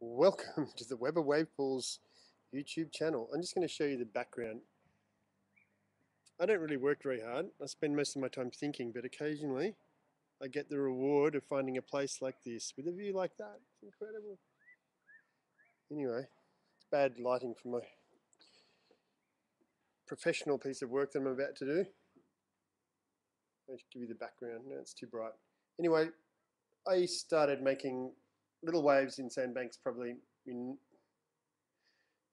Welcome to the Weber Wavepools YouTube channel. I'm just going to show you the background. I don't really work very hard. I spend most of my time thinking, but occasionally I get the reward of finding a place like this with a view like that. It's incredible. Anyway, it's bad lighting for my professional piece of work that I'm about to do. I'll give you the background. No, it's too bright. Anyway, I started making little waves in sandbanks probably in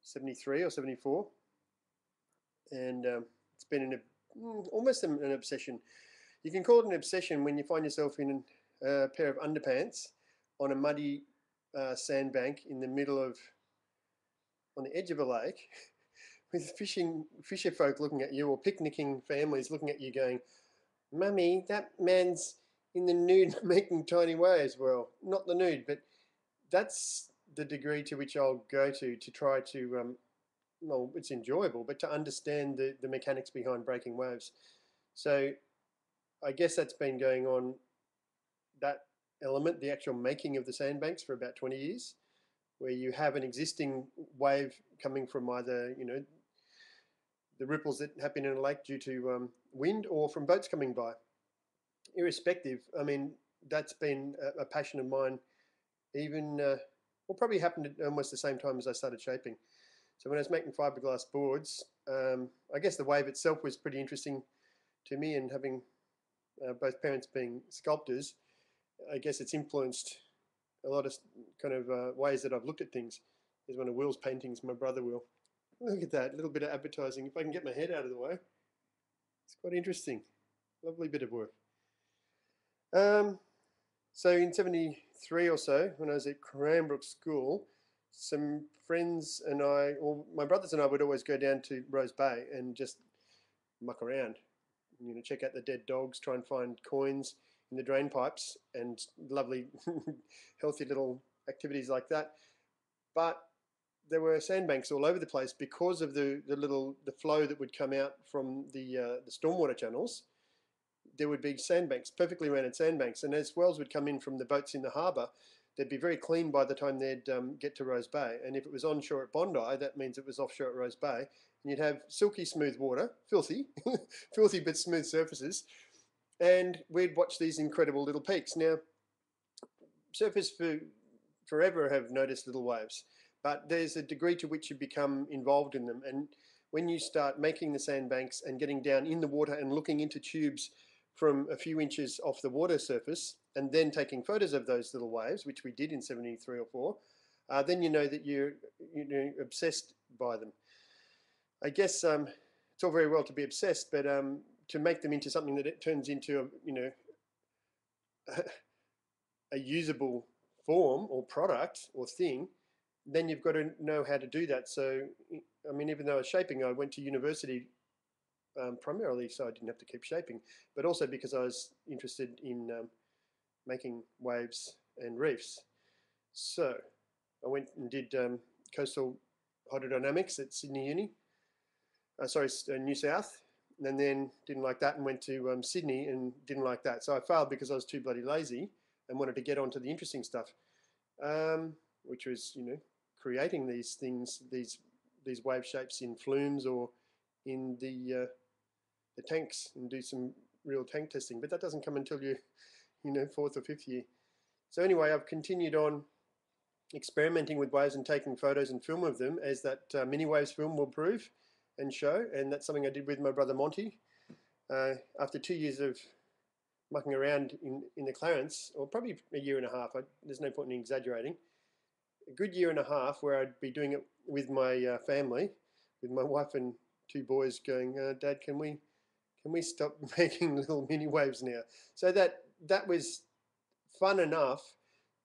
73 or 74, and it's been almost an obsession. You can call it an obsession when you find yourself in a pair of underpants on a muddy sandbank in the middle of, on the edge of a lake, with fisher folk looking at you, or picnicking families looking at you going, "Mummy, that man's in the nude making tiny waves." Well, not the nude, but that's the degree to which I'll go to try to, well, it's enjoyable, but to understand the mechanics behind breaking waves. So I guess that's been going on, that element, the actual making of the sandbanks, for about 20 years, where you have an existing wave coming from either, the ripples that happen in a lake due to wind, or from boats coming by. Irrespective, I mean, that's been a passion of mine, even, well, probably happened at almost the same time as I started shaping. So when I was making fiberglass boards, I guess the wave itself was pretty interesting to me, and having both parents being sculptors, I guess it's influenced a lot of kind of ways that I've looked at things. There's one of Will's paintings, my brother Will. Look at that, a little bit of advertising. If I can get my head out of the way. It's quite interesting. Lovely bit of work. So in 73 or so, when I was at Cranbrook School, some friends and I, or my brothers and I, would always go down to Rose Bay and just muck around. Check out the dead dogs, try and find coins in the drain pipes, and lovely, healthy little activities like that. But there were sandbanks all over the place because of the flow that would come out from the stormwater channels. There would be sandbanks, perfectly rounded sandbanks, and as swells would come in from the boats in the harbour, they'd be very clean by the time they'd get to Rose Bay. And if it was onshore at Bondi, that means it was offshore at Rose Bay. And you'd have silky smooth water, filthy, filthy but smooth surfaces. And we'd watch these incredible little peaks. Now, surfers forever have noticed little waves, but there's a degree to which you become involved in them. And when you start making the sandbanks and getting down in the water and looking into tubes from a few inches off the water surface, and then taking photos of those little waves, which we did in 73 or 4, then you know that you're obsessed by them. I guess it's all very well to be obsessed, but to make them into something that it turns into, a usable form or product or thing, then you've got to know how to do that. So, I mean, even though I was shaping, I went to university primarily so I didn't have to keep shaping, but also because I was interested in making waves and reefs. So I went and did coastal hydrodynamics at Sydney Uni, New South, and then didn't like that and went to Sydney and didn't like that. So I failed because I was too bloody lazy and wanted to get onto the interesting stuff, which was, creating these things, these wave shapes in flumes or in the tanks, and do some real tank testing. But that doesn't come until you, fourth or fifth year. So anyway, I've continued on experimenting with waves and taking photos and film of them, as that mini waves film will prove and show. And that's something I did with my brother Monty. After 2 years of mucking around in the Clarence, or probably a year and a half, there's no point in exaggerating, a good year and a half where I'd be doing it with my family, with my wife and 2 boys, going, "Dad, can we stop making little mini waves now?" So that was fun enough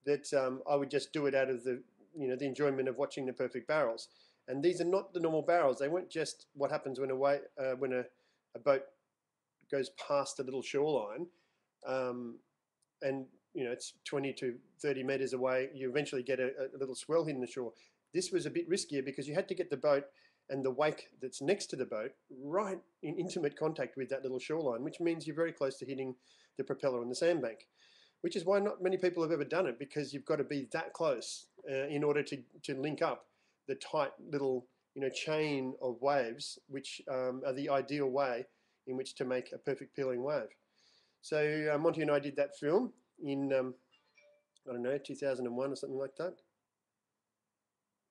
that I would just do it out of the enjoyment of watching the perfect barrels. And these are not the normal barrels. They weren't just what happens when a boat goes past a little shoreline, and it's 20 to 30 meters away. You eventually get a little swell hitting the shore. This was a bit riskier because you had to get the boat and the wake that's next to the boat right in intimate contact with that little shoreline, which means you're very close to hitting the propeller on the sandbank, which is why not many people have ever done it, because you've got to be that close. in order to link up the tight little chain of waves, which are the ideal way in which to make a perfect peeling wave. So Monty and I did that film in I don't know, 2001 or something like that.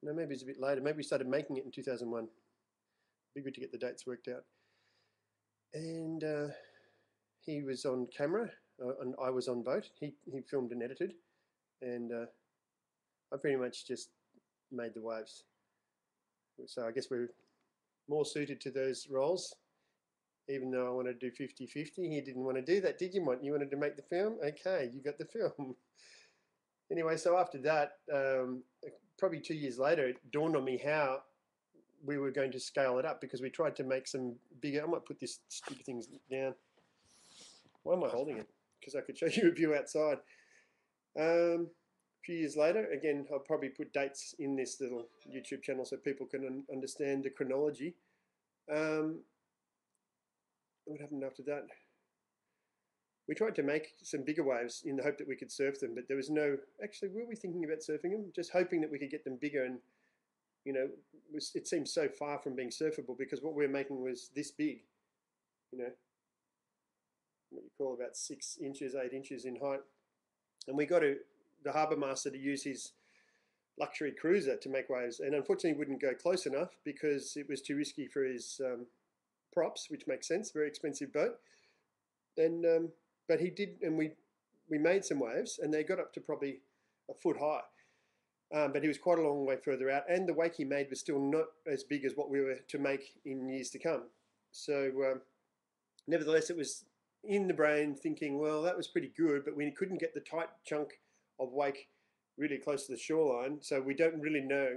No, maybe it's a bit later. Maybe we started making it in 2001. Be good to get the dates worked out. And he was on camera, and I was on boat. He filmed and edited, and I pretty much just made the waves. So I guess we're more suited to those roles, even though I wanted to do 50-50. He didn't want to do that, did you, Mont? You wanted to make the film? Okay, you got the film. Anyway, so after that, probably 2 years later, it dawned on me how we were going to scale it up, because we tried to make some bigger. I might put this stupid thing down. Why am I holding it? Because I could show you a view outside. A few years later, again, I'll probably put dates in this little YouTube channel so people can understand the chronology. What happened after that? We tried to make some bigger waves in the hope that we could surf them, but there was no, actually, were we thinking about surfing them? Just hoping that we could get them bigger, and, it seemed so far from being surfable, because what we were making was this big, what you call about 6 inches, 8 inches in height. And we got the harbour master to use his luxury cruiser to make waves, and unfortunately wouldn't go close enough because it was too risky for his props, which makes sense, very expensive boat. And but he did, and we made some waves, and they got up to probably a foot high. But he was quite a long way further out, and the wake he made was still not as big as what we were to make in years to come. So nevertheless, it was in the brain thinking, well, that was pretty good, but we couldn't get the tight chunk of wake really close to the shoreline, so we don't really know,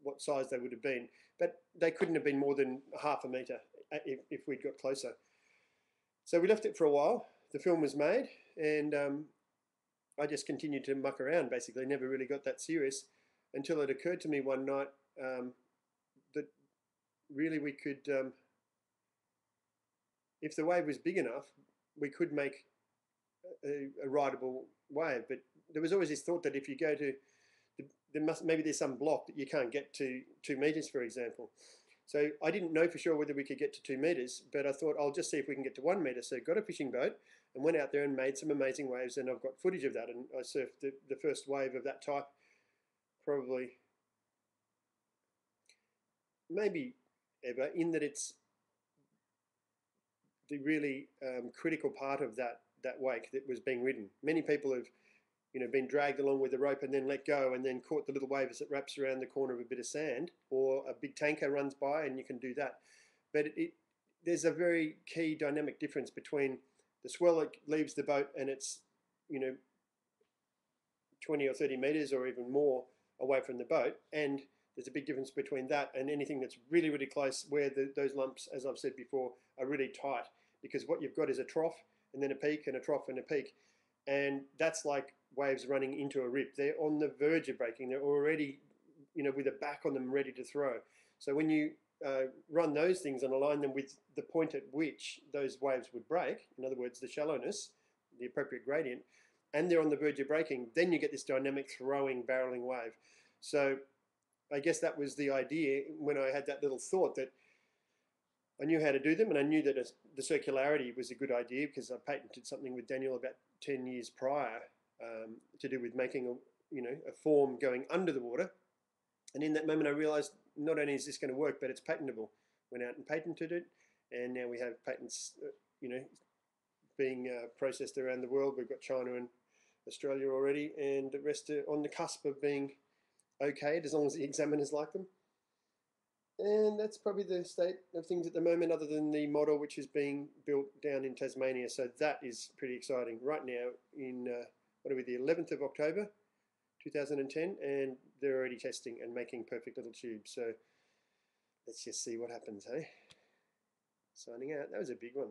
what size they would have been. But they couldn't have been more than half a metre if we'd got closer. So we left it for a while. The film was made, and I just continued to muck around, basically. Never really got that serious until it occurred to me one night that really we could, if the wave was big enough, we could make a rideable wave. But there was always this thought that if you go to, maybe there's some block that you can't get to 2 meters, for example. So I didn't know for sure whether we could get to 2 meters, but I thought I'll just see if we can get to 1 meter. So got a fishing boat and went out there and made some amazing waves, and I've got footage of that. And I surfed the first wave of that type probably, maybe ever, in that it's the really critical part of that wake that was being ridden. Many people have been dragged along with a rope and then let go and then caught the little wave as it wraps around the corner of a bit of sand, or a big tanker runs by and you can do that. But there's a very key dynamic difference between the swell that leaves the boat and it's 20 or 30 meters or even more away from the boat, and there's a big difference between that and anything that's really, really close, where those lumps, as I've said before, are really tight, because what you've got is a trough and then a peak and a trough and a peak. And that's like waves running into a rip. They're on the verge of breaking. They're already, with a back on them ready to throw. So when you run those things and align them with the point at which those waves would break, in other words, the shallowness, the appropriate gradient, and they're on the verge of breaking, then you get this dynamic throwing, barreling wave. So I guess that was the idea when I had that little thought, that I knew how to do them, and I knew that the circularity was a good idea, because I patented something with Daniel about 10 years prior to do with making a form going under the water. And in that moment I realized, not only is this going to work, but it's patentable. Went out and patented it, and now we have patents being processed around the world. We've got China and Australia already, and the rest are on the cusp of being okayed, as long as the examiners like them. And that's probably the state of things at the moment, other than the model which is being built down in Tasmania. So that is pretty exciting right now in, what are we, the 11th of October 2010, and they're already testing and making perfect little tubes. So let's just see what happens, hey? Signing out. That was a big one.